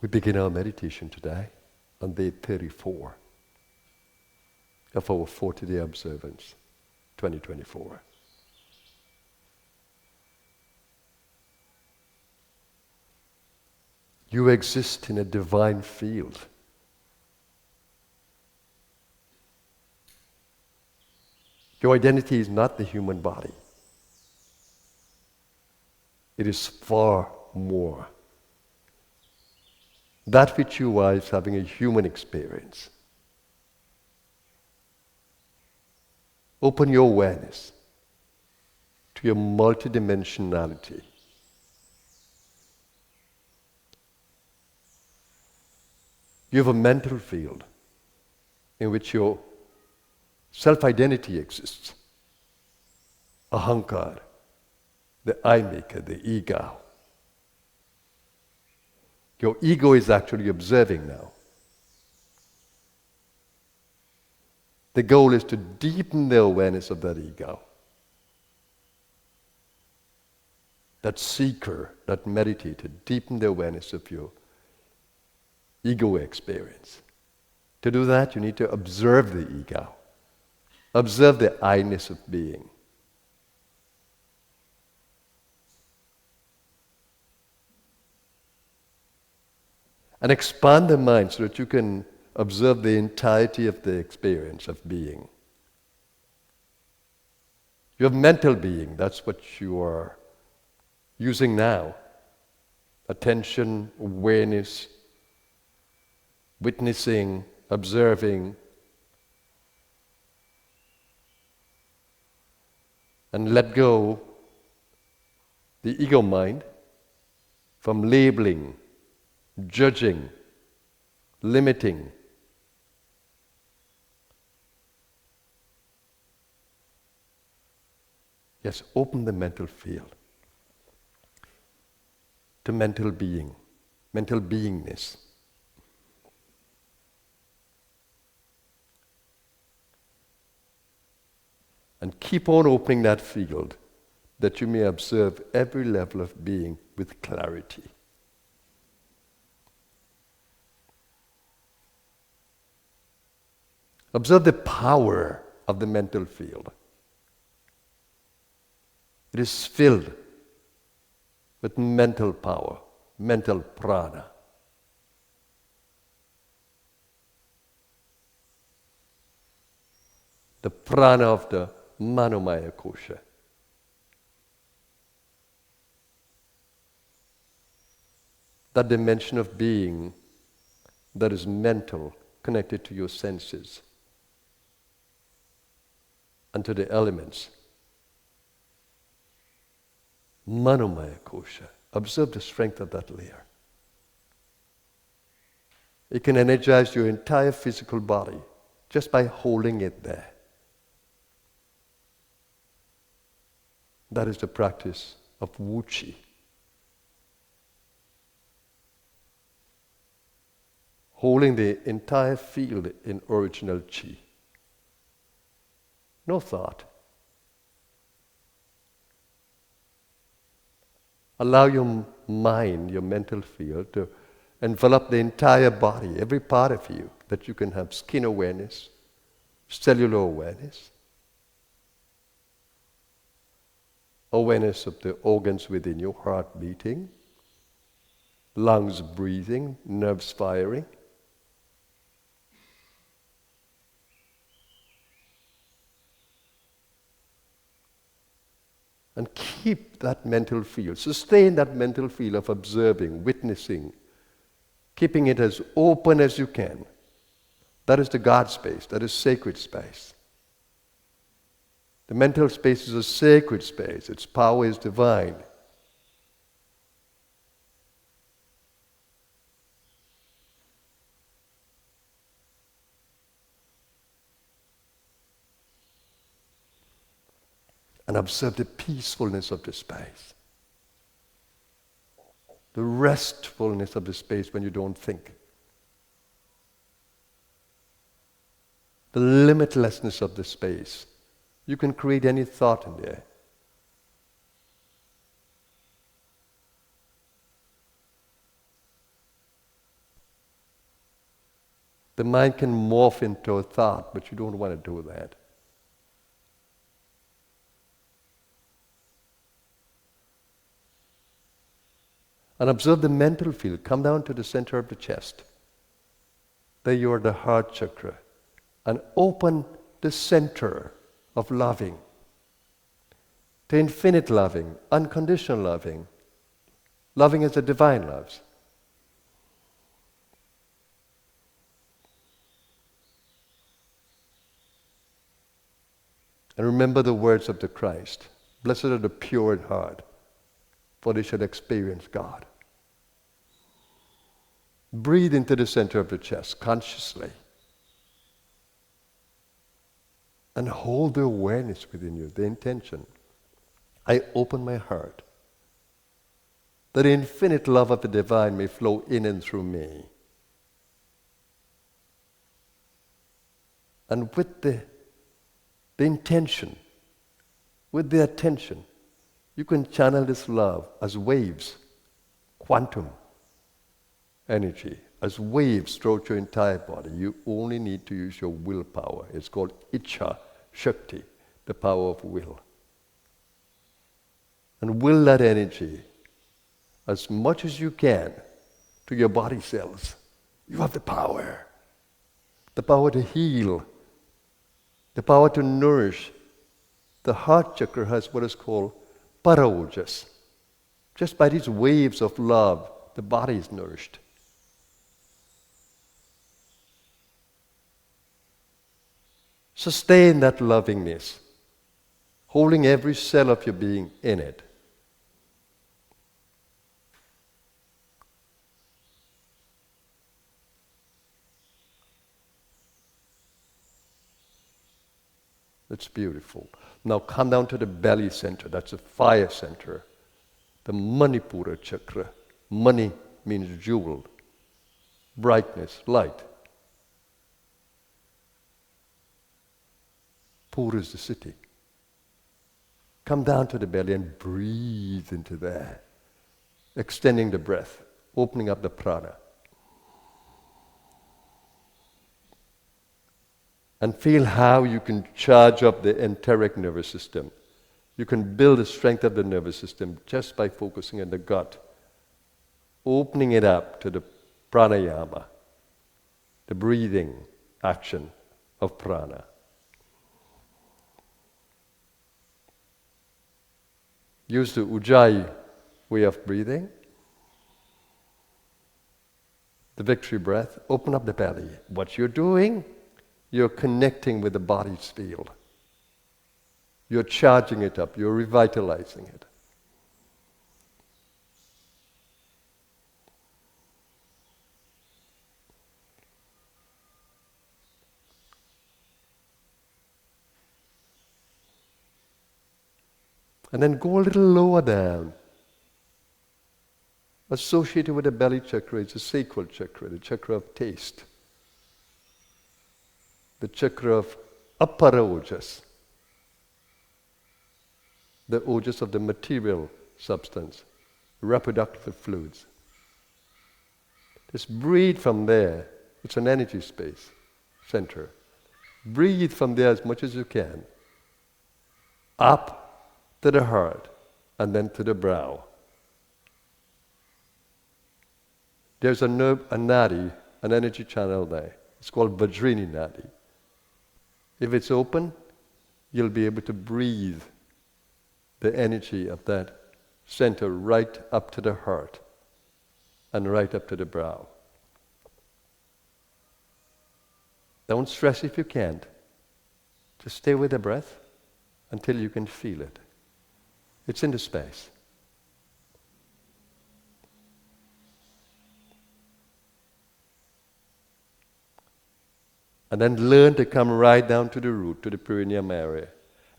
We begin our meditation today on day 34 of our 40-day observance 2024. You exist in a divine field. Your identity is not the human body. It is far more. That which you are is having a human experience. Open your awareness to your multidimensionality. You have a mental field in which your self-identity exists. Ahankar, the I-maker, the ego. Your ego is actually observing now. The goal is to deepen the awareness of that ego. That seeker, that meditator, deepen the awareness of your ego experience. To do that, you need to observe the ego. Observe the I-ness of being. And expand the mind so that you can observe the entirety of the experience of being. You have mental being, that's what you are using now. Attention, awareness, witnessing, observing. And let go the ego mind from labeling, judging, limiting. Yes, open the mental field to mental being, mental beingness. And keep on opening that field that you may observe every level of being with clarity. Observe the power of the mental field. It is filled with mental power, mental prana. The prana of the Manomaya kosha. That dimension of being that is mental, connected to your senses and to the elements. Manomaya kosha. Observe the strength of that layer. It can energize your entire physical body just by holding it there. That is the practice of wuchi. Holding the entire field in original chi. No thought. Allow your mind, your mental field, to envelop the entire body, every part of you, that you can have skin awareness, cellular awareness, awareness of the organs within you, heart beating, lungs breathing, nerves firing. And keep that mental field, sustain that mental field of observing, witnessing, keeping it as open as you can. That is the God space, that is sacred space. The mental space is a sacred space. Its power is divine. And observe the peacefulness of the space. The restfulness of the space when you don't think. The limitlessness of the space. You can create any thought in there. The mind can morph into a thought, but you don't want to do that. And observe the mental field. Come down to the center of the chest. There you are, the heart chakra. And open the center of loving. To infinite loving, unconditional loving. Loving as the divine loves. And remember the words of the Christ. Blessed are the pure in heart, for they shall experience God. Breathe into the center of the chest consciously. And hold the awareness within you, the intention. I open my heart that the infinite love of the divine may flow in and through me. And with the intention, with the attention, you can channel this love as waves, quantum energy, as waves throughout your entire body. You only need to use your willpower. It's called Icha Shakti, the power of will. And will that energy as much as you can to your body cells. You have the power to heal, the power to nourish. The heart chakra has what is called paraojas. Just by these waves of love, the body is nourished. Sustain that lovingness, holding every cell of your being in it. That's beautiful. Now come down to the belly center. That's the fire center. The Manipura chakra. Mani means jewel, brightness, light. Pura is the city. Come down to the belly and breathe into there. Extending the breath, opening up the prana. And feel how you can charge up the enteric nervous system. You can build the strength of the nervous system just by focusing on the gut. Opening it up to the pranayama, the breathing action of prana. Use the Ujjayi way of breathing. The victory breath. Open up the belly. What you're doing, you're connecting with the body's field. You're charging it up. You're revitalizing it. And then go a little lower down. Associated with the belly chakra is the sacral chakra, the chakra of taste. The chakra of apara ojas, the ojas of the material substance, reproductive fluids. Just breathe from there. It's an energy space, center. Breathe from there as much as you can. Up to the heart, and then to the brow. There's a nerve, a nadi, an energy channel there. It's called Vajrini nadi. If it's open, you'll be able to breathe the energy of that center right up to the heart and right up to the brow. Don't stress if you can't. Just stay with the breath until you can feel it. It's in the space. And then learn to come right down to the root, to the perineum area,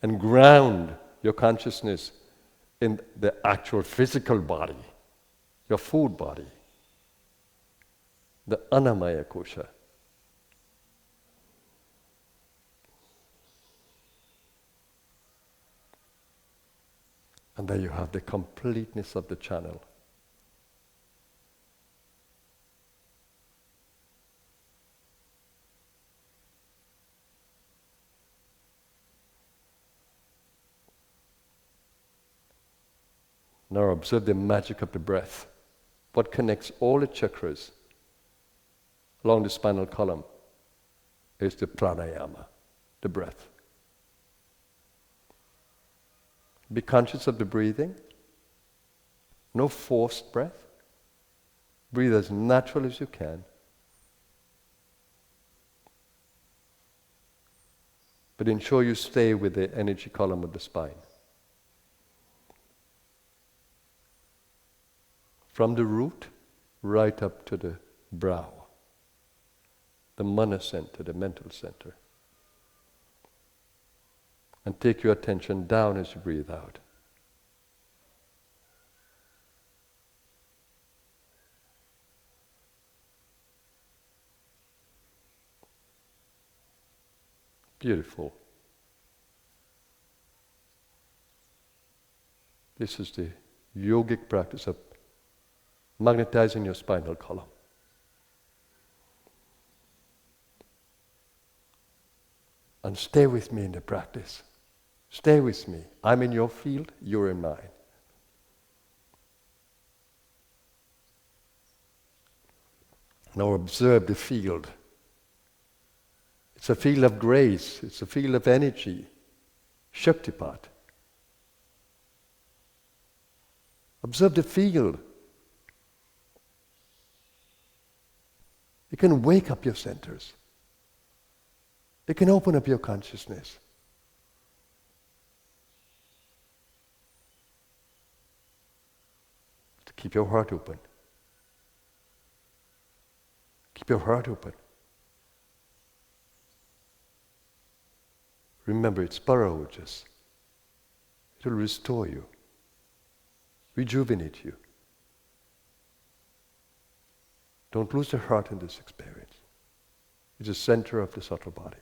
and ground your consciousness in the actual physical body, your food body, the Annamaya kosha. And there you have the completeness of the channel. Now observe the magic of the breath. What connects all the chakras along the spinal column is the pranayama, the breath. Be conscious of the breathing. No forced breath. Breathe as natural as you can. But ensure you stay with the energy column of the spine. From the root right up to the brow, the mana center, the mental center. And take your attention down as you breathe out. Beautiful. This is the yogic practice of magnetizing your spinal column. And stay with me in the practice. Stay with me. I'm in your field, you're in mine. Now observe the field. It's a field of grace, it's a field of energy, Shaktipat. Observe the field. You can wake up your centers. You can open up your consciousness. To keep your heart open. Keep your heart open. Remember, it's paraojas. It will restore you, rejuvenate you. Don't lose the heart in this experience. It's the center of the subtle body.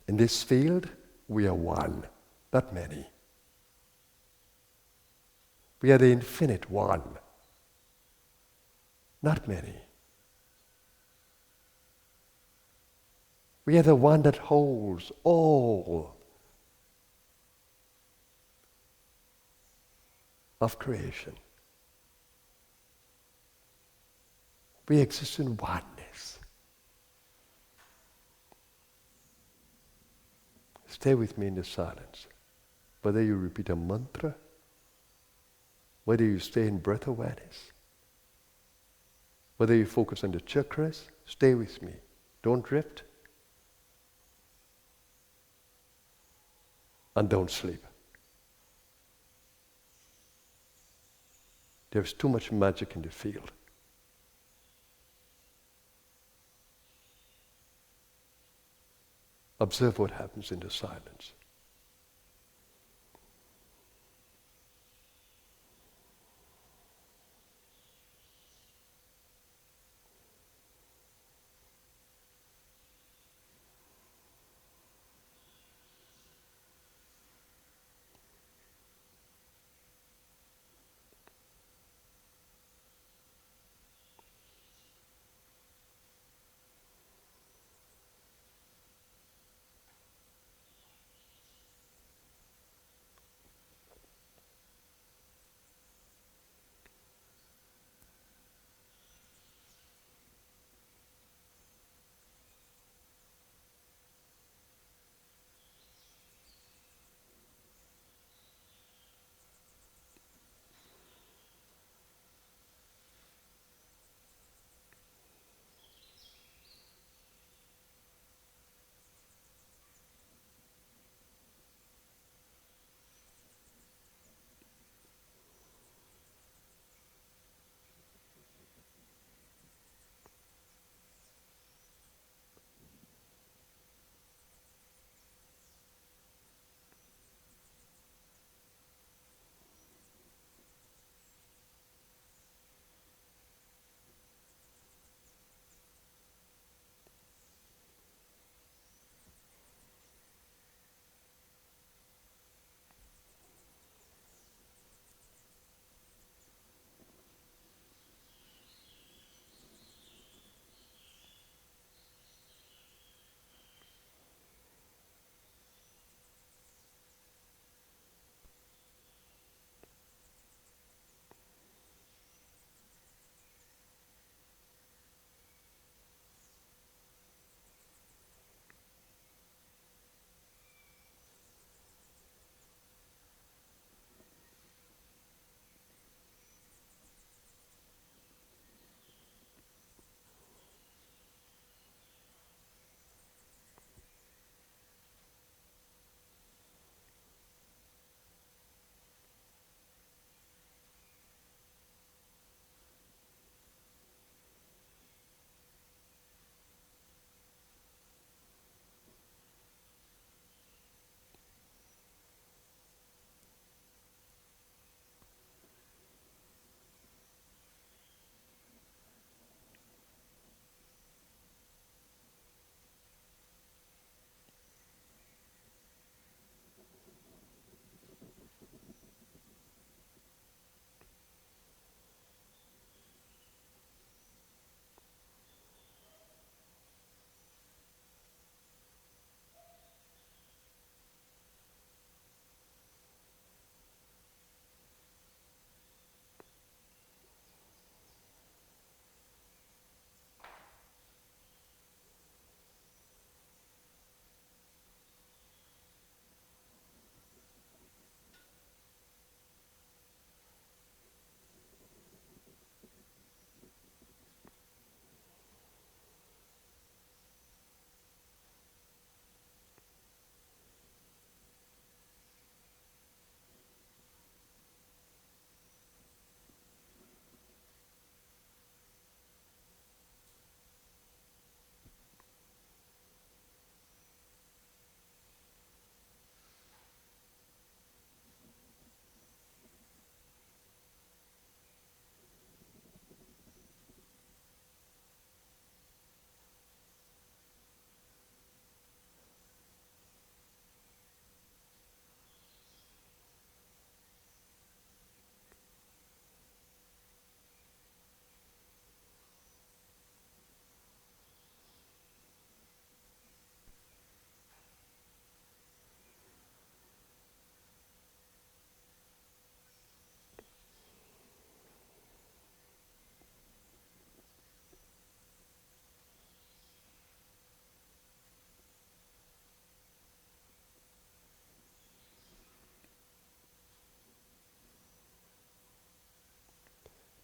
In this field, we are one, not many. We are the infinite one, not many. We are the one that holds all of creation. We exist in oneness. Stay with me in the silence. Whether you repeat a mantra, whether you stay in breath awareness, whether you focus on the chakras, stay with me. Don't drift. And don't sleep. There's too much magic in the field. Observe what happens in the silence.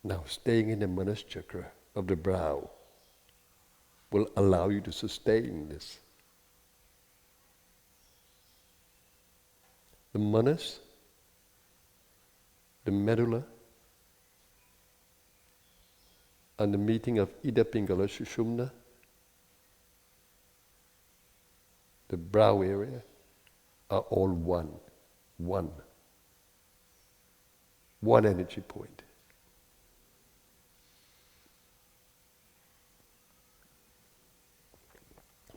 Now, staying in the Manas chakra of the brow will allow you to sustain this. The Manas, the medulla, and the meeting of Ida Pingala Sushumna, the brow area, are all one. One energy point.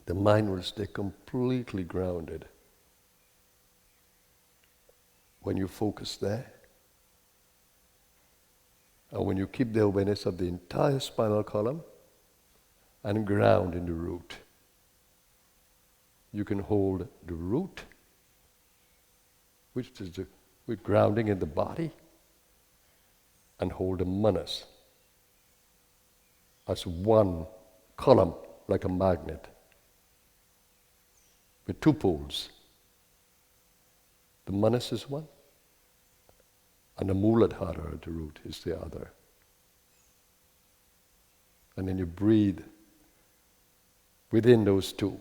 The mind will stay completely grounded when you focus there. And when you keep the awareness of the entire spinal column and ground in the root, you can hold the root, which is with grounding in the body, and hold the manas as one column, like a magnet, with two poles. The manas is one, and the Muladhara at the root is the other. And then you breathe within those two,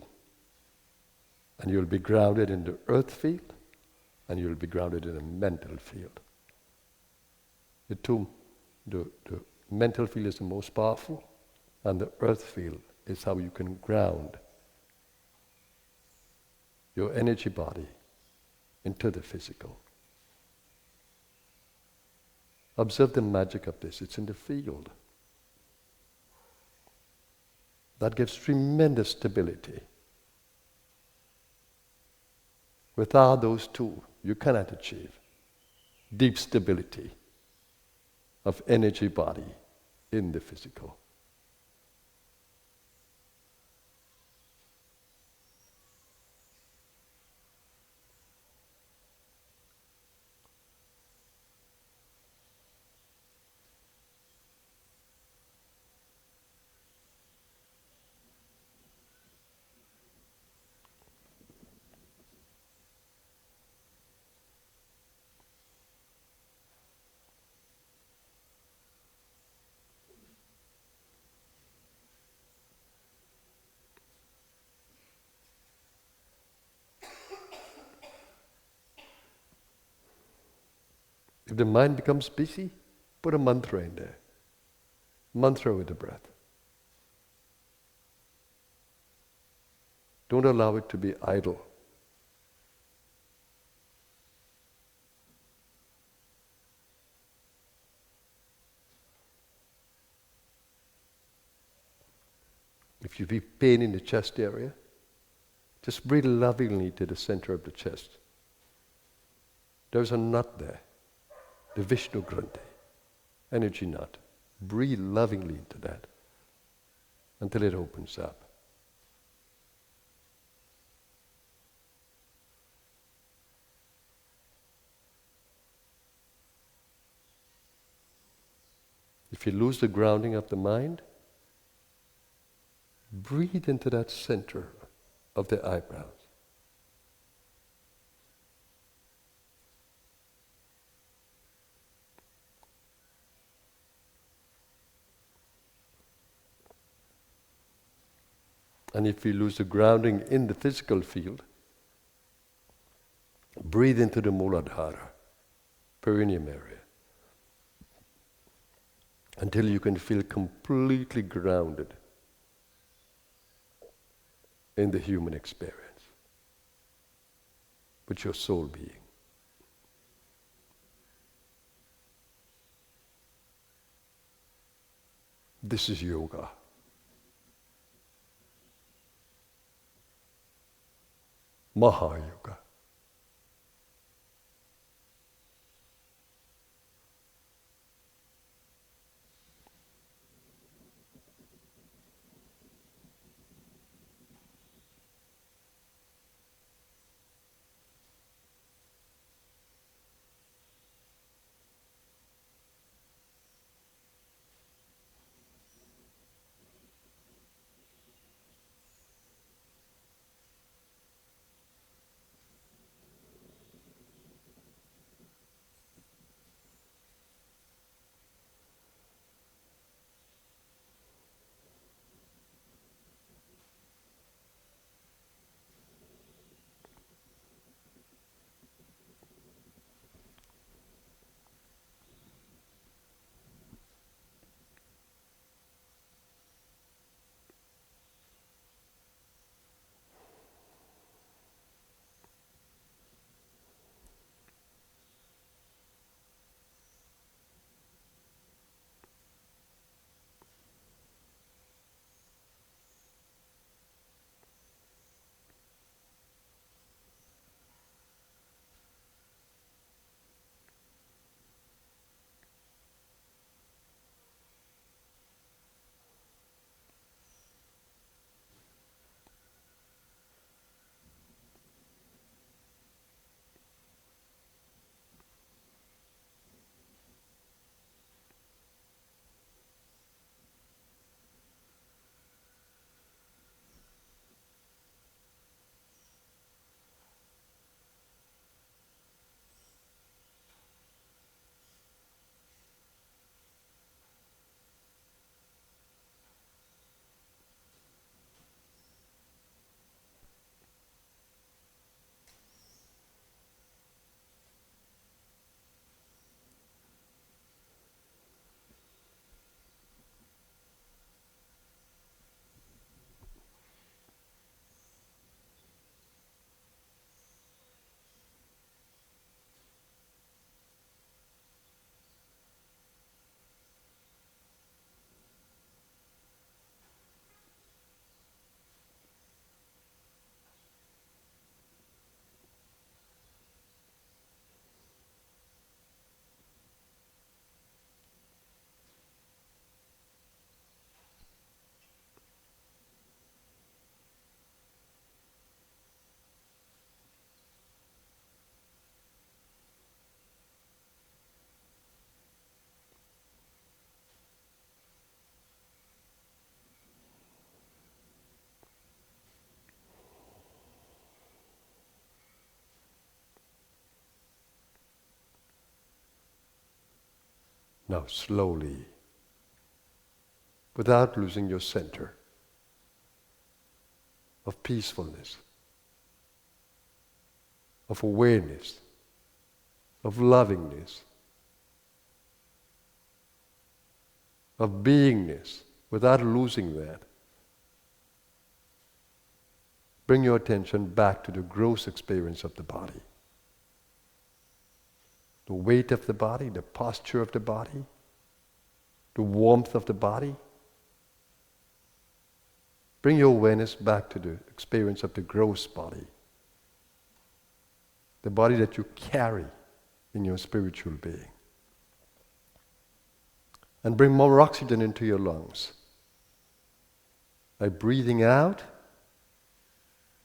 and you'll be grounded in the earth field, and you'll be grounded in a mental field. The mental field is the most powerful, and the earth field is how you can ground your energy body into the physical. Observe the magic of this. It's in the field. That gives tremendous stability. Without those two, you cannot achieve deep stability of energy body in the physical. If the mind becomes busy, put a mantra in there. Mantra with the breath. Don't allow it to be idle. If you feel pain in the chest area, just breathe lovingly to the center of the chest. There's a knot there, the Vishnu Granthi, energy knot. Breathe lovingly into that until it opens up. If you lose the grounding of the mind, breathe into that center of the eyebrows. And if you lose the grounding in the physical field, breathe into the Muladhara, perineum area, until you can feel completely grounded in the human experience with your soul being. This is yoga. Mahayoga. Now slowly, without losing your center of peacefulness, of awareness, of lovingness, of beingness, without losing that, bring your attention back to the gross experience of the body. The weight of the body, the posture of the body, the warmth of the body. Bring your awareness back to the experience of the gross body. The body that you carry in your spiritual being. And bring more oxygen into your lungs. By breathing out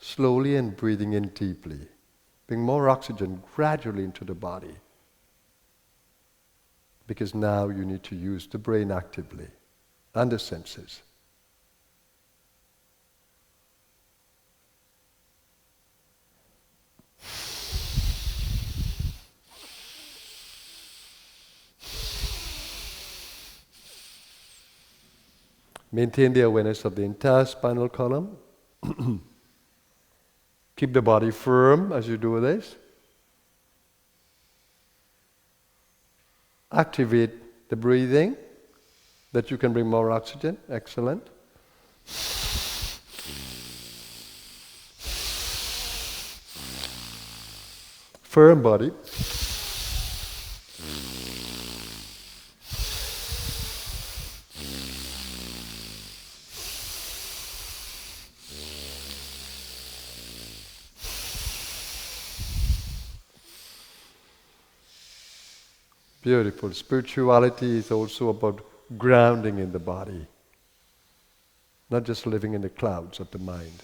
slowly and breathing in deeply. Bring more oxygen gradually into the body. Because now you need to use the brain actively and the senses. Maintain the awareness of the entire spinal column. Keep the body firm as you do this. Activate the breathing, that you can bring more oxygen. Excellent. Firm body. Beautiful. Spirituality is also about grounding in the body, not just living in the clouds of the mind.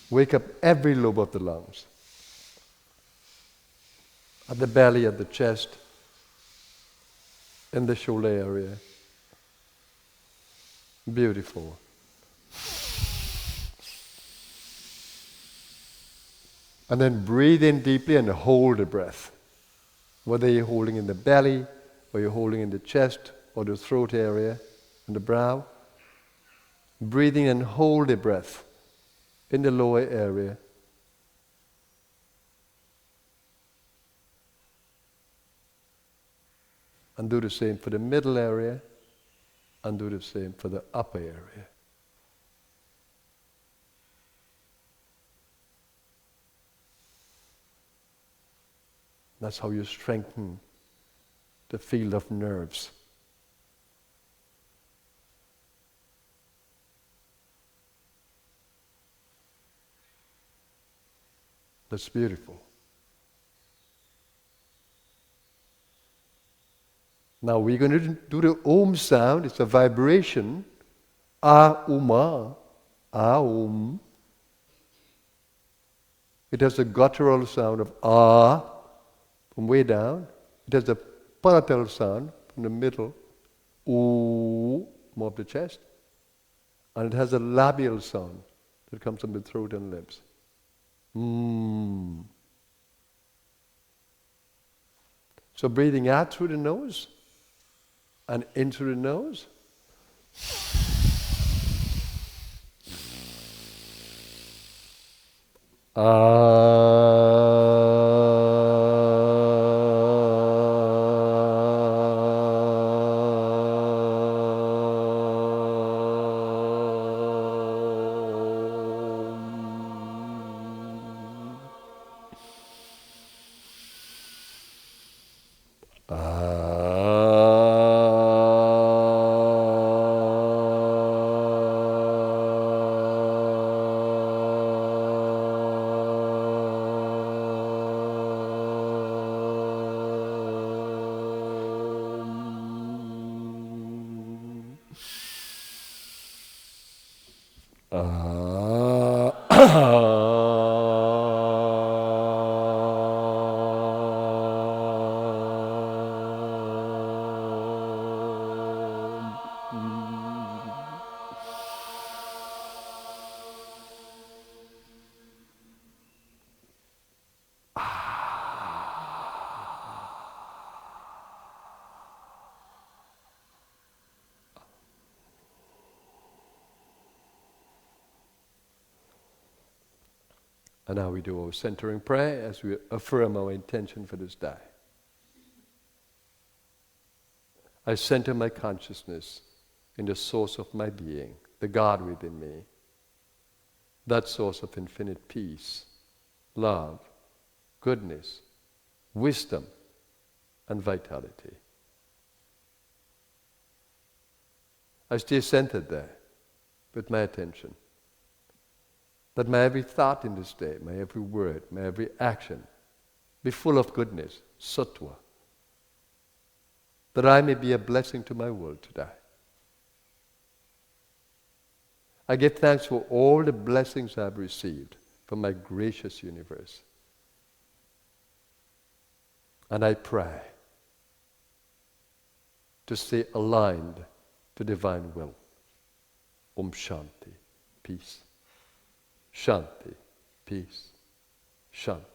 Wake up every lobe of the lungs, at the belly, at the chest, in the shoulder area. Beautiful. And then breathe in deeply and hold the breath. Whether you're holding in the belly, or you're holding in the chest, or the throat area, and the brow. Breathing and hold the breath in the lower area. And do the same for the middle area, and do the same for the upper area. That's how you strengthen the field of nerves. That's beautiful. Now we're going to do the Om sound. It's a vibration. A-uma. A-um. It has the guttural sound of ah from way down. It has the palatal sound from the middle. Ooh, more of the chest. And it has a labial sound that comes from the throat and lips. Mm. So breathing out through the nose and in through the nose. And now we do our centering prayer as we affirm our intention for this day. I center my consciousness in the source of my being, the God within me, that source of infinite peace, love, goodness, wisdom, and vitality. I stay centered there with my attention. That my every thought in this day, my every word, my every action be full of goodness, sattva. That I may be a blessing to my world today. I give thanks for all the blessings I have received from my gracious universe. And I pray to stay aligned to divine will. Om Shanti, peace. Shanti, peace. Shanti.